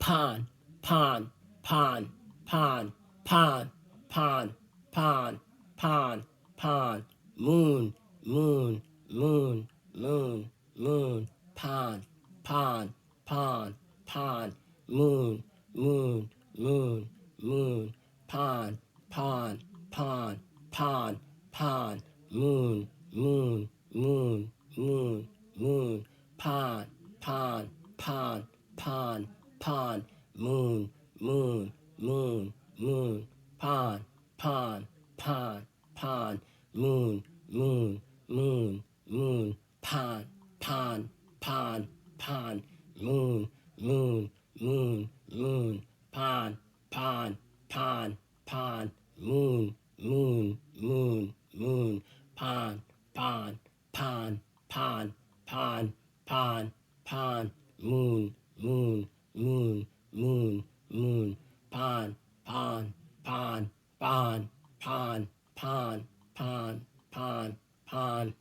pond, pond, pond, pond, pond, pond, pond, pond, pond, moon, moon, moon, moon, moon, pond, pond, pond, pond, moon, moon, moon, moon, pond, pond, pond, pond, pond, moon, moon, moon, moon, moon, pond, pond, pond, pond, pond, moon, moon, moon, moon, pond, pond, pond, pond, moon, moon, moon, moon, pond, pond, pond, pond, moon, moon, moon, moon, pond, pond, pond, pond, moon, moon, moon, moon, pond, pond, pond, pond, pond, pond, pond, moon, moon, moon, moon, moon, pond, pond, pond, pond, pond, pond, pond, pond, pond.